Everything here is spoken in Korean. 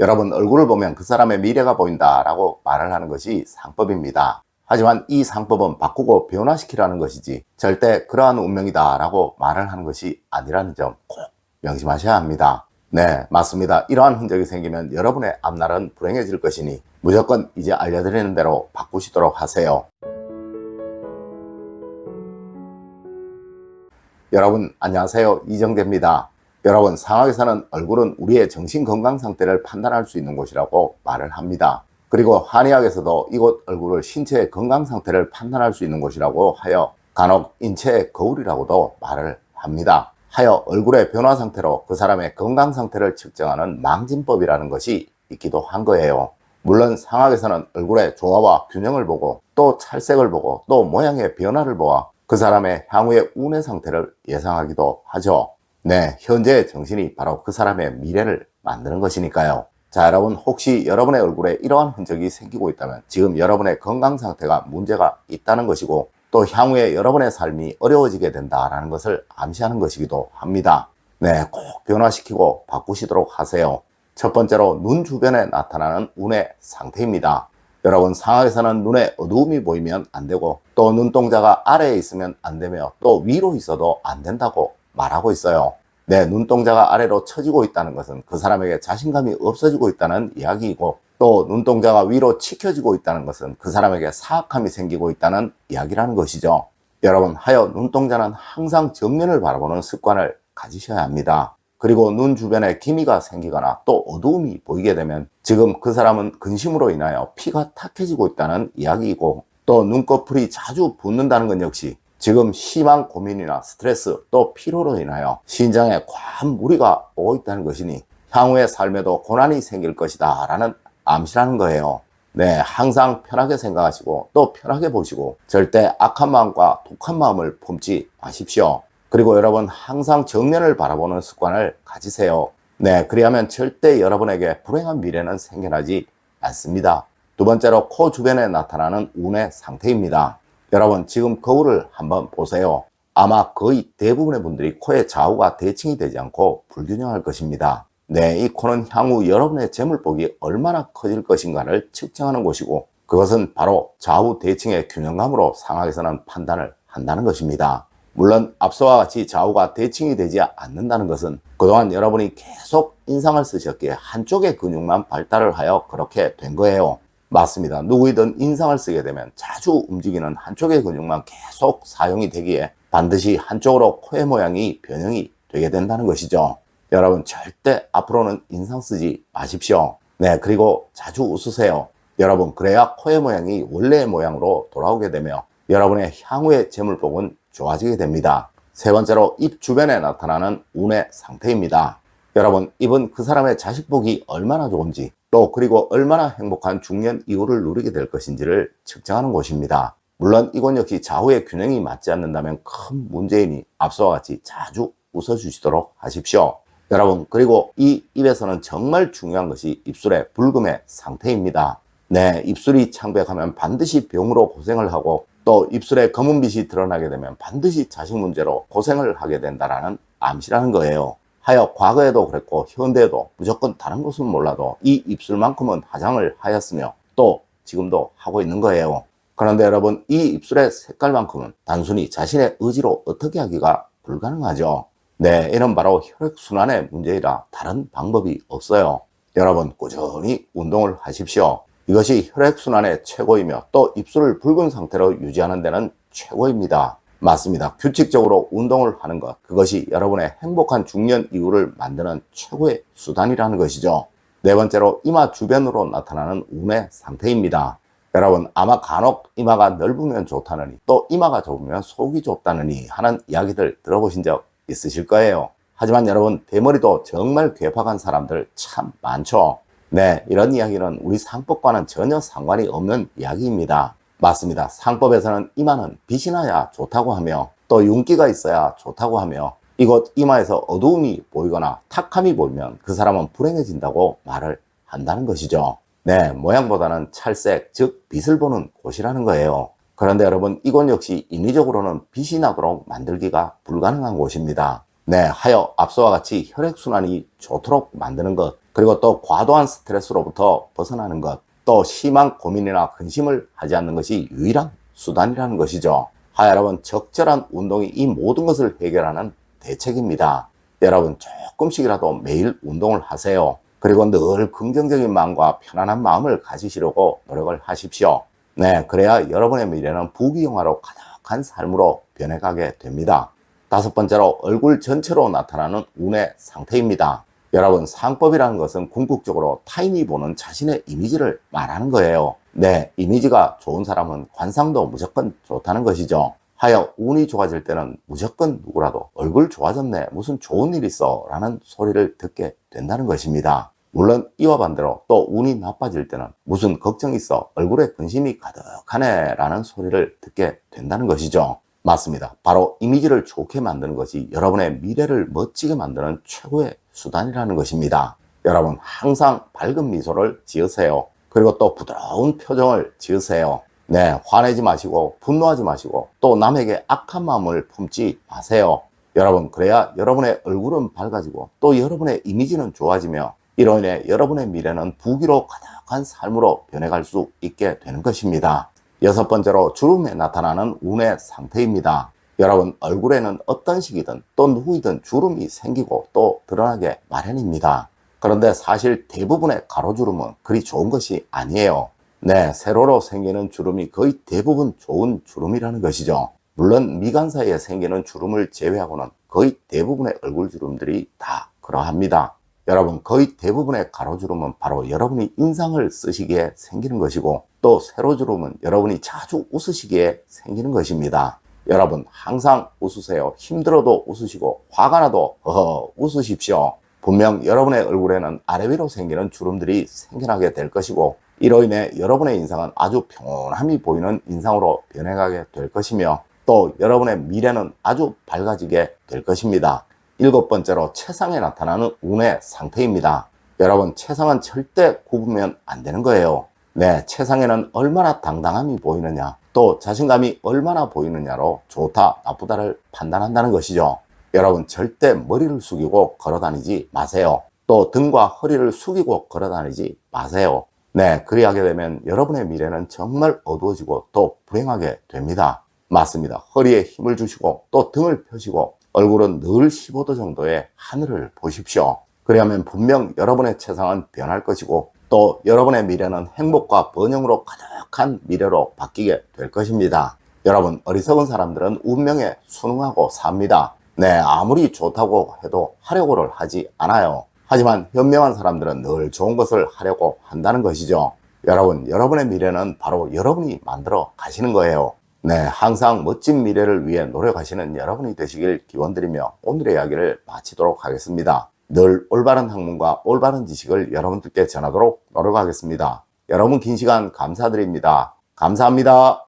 여러분, 얼굴을 보면 그 사람의 미래가 보인다라고 말을 하는 것이 상법입니다. 하지만 이 상법은 바꾸고 변화시키라는 것이지 절대 그러한 운명이다라고 말을 하는 것이 아니라는 점 꼭 명심하셔야 합니다. 네, 맞습니다. 이러한 흔적이 생기면 여러분의 앞날은 불행해질 것이니 무조건 이제 알려드리는 대로 바꾸시도록 하세요. 여러분, 안녕하세요. 이정재입니다. 여러분, 상학에서는 얼굴은 우리의 정신 건강 상태를 판단할 수 있는 곳이라고 말을 합니다. 그리고 한의학에서도 이곳 얼굴을 신체의 건강 상태를 판단할 수 있는 곳이라고 하여 간혹 인체의 거울이라고도 말을 합니다. 하여 얼굴의 변화 상태로 그 사람의 건강 상태를 측정하는 망진법이라는 것이 있기도 한 거예요. 물론 상학에서는 얼굴의 조화와 균형을 보고 또 찰색을 보고 또 모양의 변화를 보아 그 사람의 향후의 운의 상태를 예상하기도 하죠. 네, 현재의 정신이 바로 그 사람의 미래를 만드는 것이니까요. 자, 여러분, 혹시 여러분의 얼굴에 이러한 흔적이 생기고 있다면 지금 여러분의 건강 상태가 문제가 있다는 것이고 또 향후에 여러분의 삶이 어려워지게 된다는 것을 암시하는 것이기도 합니다. 네, 꼭 변화시키고 바꾸시도록 하세요. 첫 번째로 눈 주변에 나타나는 운의 상태입니다. 여러분, 상학에서는 눈에 어두움이 보이면 안 되고 또 눈동자가 아래에 있으면 안 되며 또 위로 있어도 안 된다고 말하고 있어요. 네, 눈동자가 아래로 처지고 있다는 것은 그 사람에게 자신감이 없어지고 있다는 이야기이고 또 눈동자가 위로 치켜지고 있다는 것은 그 사람에게 사악함이 생기고 있다는 이야기라는 것이죠. 여러분, 하여 눈동자는 항상 정면을 바라보는 습관을 가지셔야 합니다. 그리고 눈 주변에 기미가 생기거나 또 어두움이 보이게 되면 지금 그 사람은 근심으로 인하여 피가 탁해지고 있다는 이야기이고 또 눈꺼풀이 자주 붓는다는 것 역시 지금 심한 고민이나 스트레스 또 피로로 인하여 신장에 과한 무리가 오고 있다는 것이니 향후의 삶에도 고난이 생길 것이다 라는 암시라는 거예요. 네, 항상 편하게 생각하시고 또 편하게 보시고 절대 악한 마음과 독한 마음을 품지 마십시오. 그리고 여러분, 항상 정면을 바라보는 습관을 가지세요. 네, 그리하면 절대 여러분에게 불행한 미래는 생겨나지 않습니다. 두 번째로 코 주변에 나타나는 운의 상태입니다. 여러분, 지금 거울을 한번 보세요. 아마 거의 대부분의 분들이 코의 좌우가 대칭이 되지 않고 불균형할 것입니다. 네, 이 코는 향후 여러분의 재물복이 얼마나 커질 것인가를 측정하는 곳이고 그것은 바로 좌우 대칭의 균형감으로 상학에서는 판단을 한다는 것입니다. 물론 앞서와 같이 좌우가 대칭이 되지 않는다는 것은 그동안 여러분이 계속 인상을 쓰셨기에 한쪽의 근육만 발달을 하여 그렇게 된 거예요. 맞습니다. 누구이든 인상을 쓰게 되면 자주 움직이는 한쪽의 근육만 계속 사용이 되기에 반드시 한쪽으로 코의 모양이 변형이 되게 된다는 것이죠. 여러분, 절대 앞으로는 인상 쓰지 마십시오. 네, 그리고 자주 웃으세요. 여러분, 그래야 코의 모양이 원래의 모양으로 돌아오게 되며 여러분의 향후의 재물복은 좋아지게 됩니다. 세 번째로 입 주변에 나타나는 운의 상태입니다. 여러분, 입은 그 사람의 자식복이 얼마나 좋은지 또 그리고 얼마나 행복한 중년 이후를 누리게 될 것인지를 측정하는 곳입니다. 물론 이건 역시 좌우의 균형이 맞지 않는다면 큰 문제이니 앞서와 같이 자주 웃어주시도록 하십시오. 여러분, 그리고 이 입에서는 정말 중요한 것이 입술의 붉음의 상태입니다. 네, 입술이 창백하면 반드시 병으로 고생을 하고 또 입술에 검은빛이 드러나게 되면 반드시 자식 문제로 고생을 하게 된다는 암시라는 거예요. 하여 과거에도 그랬고 현대에도 무조건 다른 것은 몰라도 이 입술만큼은 화장을 하였으며 또 지금도 하고 있는 거예요. 그런데 여러분, 이 입술의 색깔만큼은 단순히 자신의 의지로 어떻게 하기가 불가능하죠. 네, 이는 바로 혈액순환의 문제이라 다른 방법이 없어요. 여러분, 꾸준히 운동을 하십시오. 이것이 혈액순환의 최고이며 또 입술을 붉은 상태로 유지하는 데는 최고입니다. 맞습니다. 규칙적으로 운동을 하는 것, 그것이 여러분의 행복한 중년 이후를 만드는 최고의 수단이라는 것이죠. 네 번째로 이마 주변으로 나타나는 운의 상태입니다. 여러분, 아마 간혹 이마가 넓으면 좋다느니 또 이마가 좁으면 속이 좁다느니 하는 이야기들 들어보신 적 있으실 거예요. 하지만 여러분, 대머리도 정말 괴팍한 사람들 참 많죠. 네, 이런 이야기는 우리 상법과는 전혀 상관이 없는 이야기입니다. 맞습니다. 상법에서는 이마는 빛이 나야 좋다고 하며 또 윤기가 있어야 좋다고 하며 이곳 이마에서 어두움이 보이거나 탁함이 보이면 그 사람은 불행해진다고 말을 한다는 것이죠. 네, 모양보다는 찰색, 즉 빛을 보는 곳이라는 거예요. 그런데 여러분, 이곳 역시 인위적으로는 빛이 나도록 만들기가 불가능한 곳입니다. 네, 하여 앞서와 같이 혈액순환이 좋도록 만드는 것, 그리고 또 과도한 스트레스로부터 벗어나는 것, 또 심한 고민이나 근심을 하지 않는 것이 유일한 수단이라는 것이죠. 여러분, 적절한 운동이 이 모든 것을 해결하는 대책입니다. 여러분, 조금씩이라도 매일 운동을 하세요. 그리고 늘 긍정적인 마음과 편안한 마음을 가지시려고 노력을 하십시오. 네, 그래야 여러분의 미래는 부귀영화로 가득한 삶으로 변해가게 됩니다. 다섯 번째로, 얼굴 전체로 나타나는 운의 상태입니다. 여러분, 상법이라는 것은 궁극적으로 타인이 보는 자신의 이미지를 말하는 거예요. 네, 이미지가 좋은 사람은 관상도 무조건 좋다는 것이죠. 하여 운이 좋아질 때는 무조건 누구라도 얼굴 좋아졌네, 무슨 좋은 일 있어 라는 소리를 듣게 된다는 것입니다. 물론 이와 반대로 또 운이 나빠질 때는 무슨 걱정 있어, 얼굴에 근심이 가득하네 라는 소리를 듣게 된다는 것이죠. 맞습니다. 바로 이미지를 좋게 만드는 것이 여러분의 미래를 멋지게 만드는 최고의 수단이라는 것입니다. 여러분, 항상 밝은 미소를 지으세요. 그리고 또 부드러운 표정을 지으세요. 네, 화내지 마시고 분노하지 마시고 또 남에게 악한 마음을 품지 마세요. 여러분, 그래야 여러분의 얼굴은 밝아지고 또 여러분의 이미지는 좋아지며 이로 인해 여러분의 미래는 부귀로 가득한 삶으로 변해갈 수 있게 되는 것입니다. 여섯 번째로, 주름에 나타나는 운의 상태입니다. 여러분, 얼굴에는 어떤 시기든 또 누구이든 주름이 생기고 또 드러나게 마련입니다. 그런데 사실 대부분의 가로주름은 그리 좋은 것이 아니에요. 네, 세로로 생기는 주름이 거의 대부분 좋은 주름이라는 것이죠. 물론 미간 사이에 생기는 주름을 제외하고는 거의 대부분의 얼굴 주름들이 다 그러합니다. 여러분, 거의 대부분의 가로주름은 바로 여러분이 인상을 쓰시기에 생기는 것이고, 또 세로주름은 여러분이 자주 웃으시기에 생기는 것입니다. 여러분, 항상 웃으세요. 힘들어도 웃으시고 화가 나도 웃으십시오. 분명 여러분의 얼굴에는 아래 위로 생기는 주름들이 생겨나게 될 것이고, 이로 인해 여러분의 인상은 아주 평온함이 보이는 인상으로 변해가게 될 것이며, 또 여러분의 미래는 아주 밝아지게 될 것입니다. 일곱 번째로, 체상에 나타나는 운의 상태입니다. 여러분, 체상은 절대 굽으면 안 되는 거예요. 네, 체상에는 얼마나 당당함이 보이느냐, 또 자신감이 얼마나 보이느냐로 좋다, 나쁘다를 판단한다는 것이죠. 여러분, 절대 머리를 숙이고 걸어다니지 마세요. 또 등과 허리를 숙이고 걸어다니지 마세요. 네, 그리하게 되면 여러분의 미래는 정말 어두워지고 또 불행하게 됩니다. 맞습니다. 허리에 힘을 주시고 또 등을 펴시고 얼굴은 늘 15도 정도의 하늘을 보십시오. 그리하면 분명 여러분의 체상은 변할 것이고 또 여러분의 미래는 행복과 번영으로 가득한 미래로 바뀌게 될 것입니다. 여러분, 어리석은 사람들은 운명에 순응하고 삽니다. 네, 아무리 좋다고 해도 하려고를 하지 않아요. 하지만 현명한 사람들은 늘 좋은 것을 하려고 한다는 것이죠. 여러분, 여러분의 미래는 바로 여러분이 만들어 가시는 거예요. 네, 항상 멋진 미래를 위해 노력하시는 여러분이 되시길 기원드리며 오늘의 이야기를 마치도록 하겠습니다. 늘 올바른 학문과 올바른 지식을 여러분들께 전하도록 노력하겠습니다. 여러분, 긴 시간 감사드립니다. 감사합니다.